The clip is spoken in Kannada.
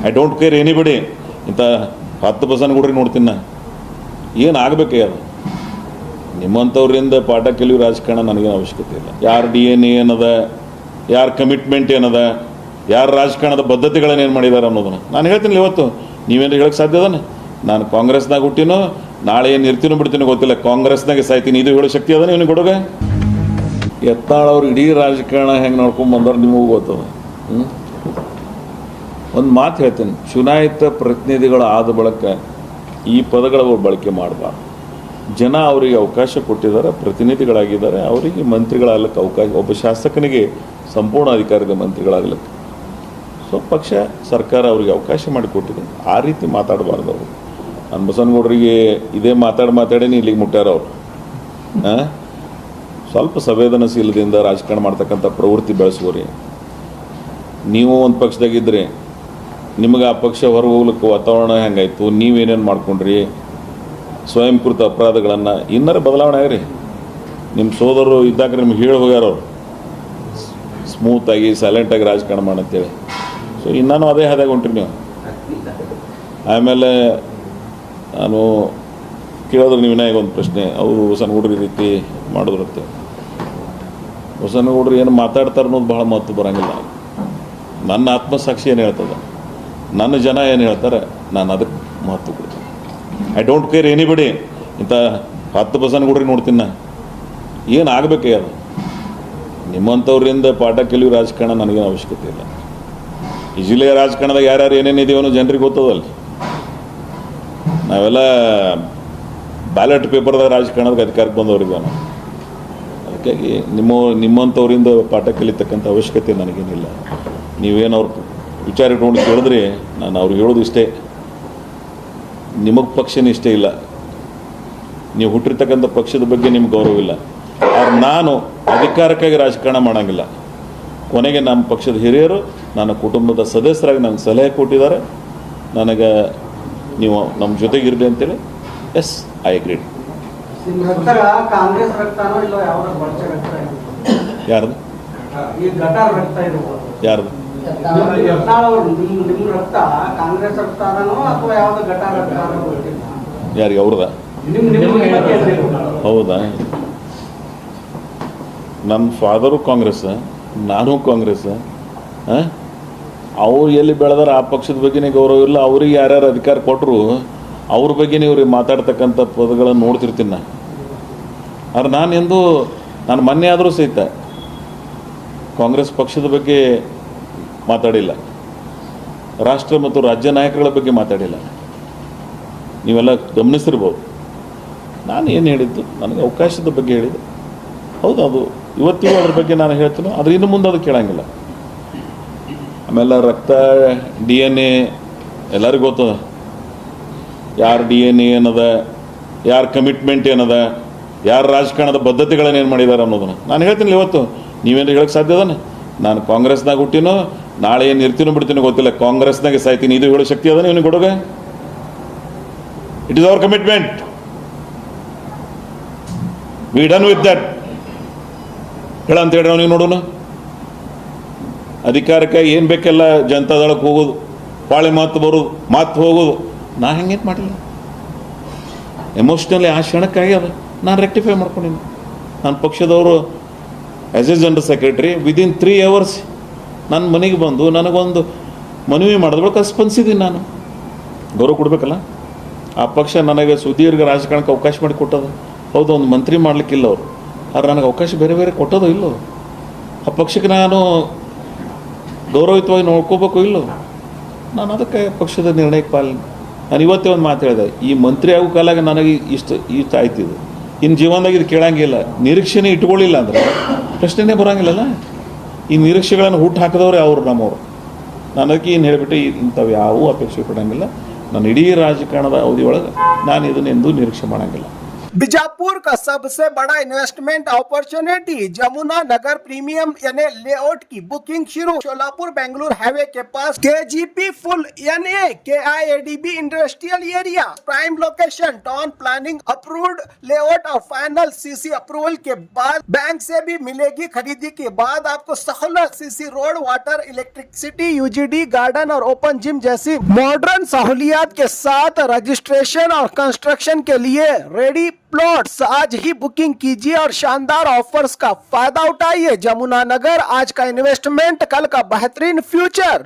I don't care anybody. ಇಂಥ 10% ಕೊಡ್ರಿ ನೋಡ್ತೀನಿ ನಾ. ಏನು ಆಗಬೇಕೇ ಅದು ನಿಮ್ಮಂಥವ್ರಿಂದ ಪಾಠ ಕಲಿಯೋ ರಾಜಕಾರಣ ನನಗೇನು ಅವಶ್ಯಕತೆ ಇಲ್ಲ. ಯಾರ DNA ಏನದ, ಯಾರ ಕಮಿಟ್ಮೆಂಟ್ ಏನದ, ಯಾರ ರಾಜಕಾರಣದ ಬದ್ಧತೆಗಳನ್ನ ಏನು ಮಾಡಿದ್ದಾರೆ ಅನ್ನೋದನ್ನು ನಾನು ಹೇಳ್ತೀನಿ. ಇವತ್ತು ನೀವೇನು ಹೇಳಕ್ಕೆ ಸಾಧ್ಯ ಅದಾನೆ? ನಾನು ಕಾಂಗ್ರೆಸ್ನಾಗ ಹುಟ್ಟಿನೋ, ನಾಳೆ ಏನು ಇರ್ತೀನೋ ಬಿಡ್ತೀನೋ ಗೊತ್ತಿಲ್ಲ, ಕಾಂಗ್ರೆಸ್ನಾಗೆ ಸಾಯ್ತೀನಿ, ಇದು ಹೇಳೋ ಶಕ್ತಿ ಅದ ನೀವು ಕೊಡೋಗೆ? ಯತ್ನಾಳ್ ಅವ್ರು ಇಡೀ ರಾಜಕಾರಣ ಹೆಂಗೆ ನೋಡ್ಕೊಂಡು ಬಂದವ್ರು ನಿಮಗೂ ಗೊತ್ತದ. ಒಂದು ಮಾತು ಹೇಳ್ತೀನಿ, ಚುನಾಯಿತ ಪ್ರತಿನಿಧಿಗಳು ಆದ ಬಳಿಕ ಈ ಪದಗಳ ಬಳಕೆ ಮಾಡಬಾರ್ದು. ಜನ ಅವರಿಗೆ ಅವಕಾಶ ಕೊಟ್ಟಿದ್ದಾರೆ, ಪ್ರತಿನಿಧಿಗಳಾಗಿದ್ದಾರೆ, ಅವರಿಗೆ ಮಂತ್ರಿಗಳಾಗಲಿಕ್ಕೆ ಅವಕಾಶ, ಒಬ್ಬ ಶಾಸಕನಿಗೆ ಸಂಪೂರ್ಣ ಅಧಿಕಾರದ ಮಂತ್ರಿಗಳಾಗಲಿಕ್ಕೆ ಸೊ ಪಕ್ಷ ಸರ್ಕಾರ ಅವರಿಗೆ ಅವಕಾಶ ಮಾಡಿಕೊಟ್ಟಿದೆ. ಆ ರೀತಿ ಮಾತಾಡಬಾರ್ದು ಅವರು. ನಾನು ಬಸವನಗೌಡರಿಗೆ ಇದೇ ಮಾತಾಡಿ ಇಲ್ಲಿಗೆ ಮುಟ್ಟ್ಯಾರ ಅವರು. ಸ್ವಲ್ಪ ಸಂವೇದನಶೀಲದಿಂದ ರಾಜಕಾರಣ ಮಾಡ್ತಕ್ಕಂಥ ಪ್ರವೃತ್ತಿ ಬೆಳೆಸುವರಿ. ನೀವು ಒಂದು ಪಕ್ಷದಾಗಿದ್ದರೆ ನಿಮಗೆ ಆ ಪಕ್ಷ ಹೊರಗೆ ಹೋಗ್ಲಿಕ್ಕೆ ವಾತಾವರಣ ಹೆಂಗಾಯ್ತು, ನೀವೇನೇನು ಮಾಡ್ಕೊಂಡ್ರಿ, ಸ್ವಯಂಕೃತ ಅಪರಾಧಗಳನ್ನು ಇನ್ನರ ಬದಲಾವಣೆ ಆಗ್ರಿ. ನಿಮ್ಮ ಸೋದರರು ಇದ್ದಾಗ ನಿಮ್ಗೆ ಹೇಳಿ ಹೋಗ್ಯಾರ ಅವರು ಸ್ಮೂತಾಗಿ ಸೈಲೆಂಟಾಗಿ ರಾಜಕಾರಣ ಮಾಡಂತೇಳಿ. ಸೊ ಇನ್ನೂ ಅದೇ ಹಾದಾಗ ಹೊಂಟ್ರಿ ನೀವು. ಆಮೇಲೆ ನಾನು ಕೇಳಿದ್ರೆ ನೀವು ವಿನಾಯಕ ಒಂದು ಪ್ರಶ್ನೆ, ಅವರು ಬಸವನಗೌಡರು ಈ ರೀತಿ ಮಾಡಿದ್ರಂತೆ. ಬಸವನಗೌಡರು ಏನು ಮಾತಾಡ್ತಾರೆ ಅನ್ನೋದು ಭಾಳ ಮಹತ್ವ ಬರೋಂಗಿಲ್ಲ. ನನ್ನ ಆತ್ಮಸಾಕ್ಷಿ ಏನು ಹೇಳ್ತದೆ, ನನ್ನ ಜನ ಏನು ಹೇಳ್ತಾರೆ, ನಾನು ಅದಕ್ಕೆ ಮಹತ್ವ ಕೊಡ್ತೀನಿ. I don't care anybody. ಇಂಥ 10% ನೋಡ್ತೀನಿ ನಾ. ಏನು ಆಗಬೇಕೇ ಅದು ನಿಮ್ಮಂಥವ್ರಿಂದ ಪಾಠ ಕಲಿಯೋ ರಾಜಕಾರಣ ನನಗೇನು ಅವಶ್ಯಕತೆ ಇಲ್ಲ. ಈ ಜಿಲ್ಲೆಯ ರಾಜಕಾರಣದಾಗ ಯಾರ್ಯಾರು ಏನೇನಿದೆಯೋ ಅನ್ನೋ ಜನರಿಗೆ ಗೊತ್ತದಲ್ಲ. ನಾವೆಲ್ಲ ಬ್ಯಾಲೆಟ್ ಪೇಪರ್ದಾಗ ರಾಜಕಾರಣದಾಗ ಅಧಿಕಾರಕ್ಕೆ ಬಂದವರಿದ್ದೇವೆ ನಾವು. ಅದಕ್ಕಾಗಿ ನಿಮ್ಮಂಥವ್ರಿಂದ ಪಾಠ ಕಲಿತಕ್ಕಂಥ ಅವಶ್ಯಕತೆ ನನಗೇನಿಲ್ಲ. ನೀವೇನು ಅವ್ರ ವಿಚಾರ ಇಟ್ಕೊಂಡು ಕೇಳಿದ್ರೆ ನಾನು ಅವ್ರಿಗೆ ಹೇಳೋದು ಇಷ್ಟೇ, ನಿಮಗೆ ಪಕ್ಷನೇ ಇಷ್ಟ ಇಲ್ಲ, ನೀವು ಹುಟ್ಟಿರ್ತಕ್ಕಂಥ ಪಕ್ಷದ ಬಗ್ಗೆ ನಿಮ್ಗೆ ಗೌರವ ಇಲ್ಲ. ಆದ್ರೆ ನಾನು ಅಧಿಕಾರಕ್ಕಾಗಿ ರಾಜಕಾರಣ ಮಾಡೋಂಗಿಲ್ಲ. ಕೊನೆಗೆ ನಮ್ಮ ಪಕ್ಷದ ಹಿರಿಯರು ನನ್ನ ಕುಟುಂಬದ ಸದಸ್ಯರಾಗಿ ನನಗೆ ಸಲಹೆ ಕೊಟ್ಟಿದ್ದಾರೆ. ನನಗೆ ನೀವು ನಮ್ಮ ಜೊತೆಗಿರಲಿ ಅಂತೇಳಿ ಎಸ್ ಐ ಅಗ್ರೀಡ್. ಯಾರ್ದು ಯಾರ್ದು ಯಾರಿಗೆ ಅವ್ರದ? ಹೌದಾ? ನನ್ನ ಫಾದರು ಕಾಂಗ್ರೆಸ್, ನಾನು ಕಾಂಗ್ರೆಸ್. ಅವ್ರು ಎಲ್ಲಿ ಬೆಳೆದಾರ ಆ ಪಕ್ಷದ ಬಗ್ಗೆನೇ ಗೌರವ ಇಲ್ಲ. ಅವ್ರಿಗೆ ಯಾರ್ಯಾರು ಅಧಿಕಾರ ಕೊಟ್ಟರು ಅವ್ರ ಬಗ್ಗೆನೇ ಇವ್ರಿಗೆ ಮಾತಾಡ್ತಕ್ಕಂಥ ಪದಗಳನ್ನು ನೋಡ್ತಿರ್ತೀನಿ ನಾನು. ಆದ್ರೆ ನಾನು ಮೊನ್ನೆ ಆದರೂ ಸಹಿತ ಕಾಂಗ್ರೆಸ್ ಪಕ್ಷದ ಬಗ್ಗೆ ಮಾತಾಡಿಲ್ಲ, ರಾಷ್ಟ್ರ ಮತ್ತು ರಾಜ್ಯ ನಾಯಕಗಳ ಬಗ್ಗೆ ಮಾತಾಡಿಲ್ಲ. ನೀವೆಲ್ಲ ಗಮನಿಸಿರ್ಬೋದು. ನಾನು ಏನು ಹೇಳಿದ್ದು, ನನಗೆ ಅವಕಾಶದ ಬಗ್ಗೆ ಹೇಳಿದ್ದು. ಹೌದು, ಅದು ಇವತ್ತಿಗೂ ಅದ್ರ ಬಗ್ಗೆ ನಾನು ಹೇಳ್ತೀನಿ. ಆದರೆ ಇನ್ನು ಮುಂದೆ ಅದು ಕೇಳಂಗಿಲ್ಲ. ಆಮೇಲೆ ರಕ್ತ DNA ಎಲ್ಲರಿಗೂ ಗೊತ್ತದ. ಯಾರ DNA ಏನದ, ಯಾರ ಕಮಿಟ್ಮೆಂಟ್ ಏನದ, ಯಾರ ರಾಜಕಾರಣದ ಬದ್ಧತೆಗಳನ್ನ ಏನು ಮಾಡಿದ್ದಾರೆ ಅನ್ನೋದನ್ನು ನಾನು ಹೇಳ್ತೀನಿ. ಇವತ್ತು ನೀವೇನು ಹೇಳಕ್ಕೆ ಸಾಧ್ಯ ಅದಾನೆ? ನಾನು ಕಾಂಗ್ರೆಸ್ನಾಗ ಹುಟ್ಟಿನೋ, ನಾಳೆ ಏನು ಇರ್ತೀನೋ ಬಿಡ್ತೀನೋ ಗೊತ್ತಿಲ್ಲ, ಕಾಂಗ್ರೆಸ್ನಾಗೆ ಸಾಯ್ತೀನಿ, ಇದು ಹೇಳೋ ಶಕ್ತಿ ಅದ ನೀವು ಕೊಡೋಗೆ? It is our commitment. We done with that. ಹೇಳಂತ ಹೇಳ್ರಿ ಅವನಿಗೆ ನೋಡೋಣ. ಅಧಿಕಾರಕ್ಕೆ ಏನು ಬೇಕೆಲ್ಲ ಜನತಾದಳಕ್ಕೆ ಹೋಗೋದು, ಪಾಳೆ ಮಾತು ಬರೋದು, ಮಾತು ಹೋಗೋದು. ನಾ ಹೆಂಗೇನು ಮಾಡಿಲ್ಲ. ಎಮೋಷ್ನಲಿ ಆ ಕ್ಷಣಕ್ಕಾಗಿ ಅದು ನಾನು ರೆಕ್ಟಿಫೈ ಮಾಡ್ಕೊಂಡಿನಿ. ನನ್ನ ಪಕ್ಷದವರು as A general secretary within 3 hours ನನ್ನ ಮನೆಗೆ ಬಂದು ನನಗೊಂದು ಮನವಿ ಮಾಡಿದ ಬಳಿಕ ಸ್ಪಂದಿಸಿದ್ದೀನಿ. ನಾನು ಗೌರವ ಕೊಡಬೇಕಲ್ಲ. ಆ ಪಕ್ಷ ನನಗೆ ಸುದೀರ್ಘ ರಾಜಕಾರಣಕ್ಕೆ ಅವಕಾಶ ಮಾಡಿ ಕೊಟ್ಟದು. ಹೌದು, ಒಂದು ಮಂತ್ರಿ ಮಾಡಲಿಕ್ಕಿಲ್ಲ ಅವರು, ಆದ್ರೆ ನನಗೆ ಅವಕಾಶ ಬೇರೆ ಬೇರೆ ಕೊಟ್ಟೋದು ಇಲ್ಲೋ. ಆ ಪಕ್ಷಕ್ಕೆ ನಾನು ಗೌರವಯುತವಾಗಿ ನೋಡ್ಕೋಬೇಕು ಇಲ್ಲೋ. ನಾನು ಅದಕ್ಕೆ ಪಕ್ಷದ ನಿರ್ಣಯಕ್ಕೆ ಪಾಲನೆ. ನಾನು ಇವತ್ತೇ ಒಂದು ಮಾತು ಹೇಳಿದೆ, ಈ ಮಂತ್ರಿ ಆಗೋ ಕಾಲಾಗ ನನಗೆ ಇಷ್ಟು ಆಯ್ತಿದ್ದು. ಇನ್ನು ಜೀವನದಾಗ ಇದು ಕೇಳಂಗಿಲ್ಲ. ನಿರೀಕ್ಷೆನೇ ಇಟ್ಕೊಳ್ಳಿಲ್ಲ ಅಂದರೆ ಪ್ರಶ್ನೆನೇ ಬರೋಂಗಿಲ್ಲಲ್ಲ. ಈ ನಿರೀಕ್ಷೆಗಳನ್ನು ಹುಟ್ಟು ಹಾಕಿದವ್ರೆ ಅವರು ನಮ್ಮವರು. ನಾನು ಅದಕ್ಕೆ ಏನು ಹೇಳಿಬಿಟ್ಟು ಇಂಥವು ಯಾವುವೂ ಅಪೇಕ್ಷೆ ಪಡೋಂಗಿಲ್ಲ. ನಾನು ಇಡೀ ರಾಜಕಾರಣದ ಅವಧಿ ಒಳಗೆ ನಾನು ಇದನ್ನೆಂದೂ ನಿರೀಕ್ಷೆ ಮಾಡೋಂಗಿಲ್ಲ. बीजापुर का सबसे बड़ा इन्वेस्टमेंट अपॉर्चुनिटी जमुना नगर प्रीमियम यानी लेआउट की बुकिंग शुरू। सोलापुर बेंगलुरु हाईवे के पास KGP फुल यानी KIADB industrial area, prime location, town planning approved layout और फाइनल CC अप्रूवल के बाद बैंक से भी मिलेगी। खरीदी के बाद आपको सहूलत CC road, water, electricity, UGD, garden और ओपन जिम जैसी मॉडर्न सहूलियात के साथ रजिस्ट्रेशन और कंस्ट्रक्शन के लिए रेडी प्लॉट्स। आज ही बुकिंग कीजिए और शानदार ऑफर्स का फायदा उठाइए। जमुना नगर, आज का इन्वेस्टमेंट कल का बेहतरीन फ्यूचर।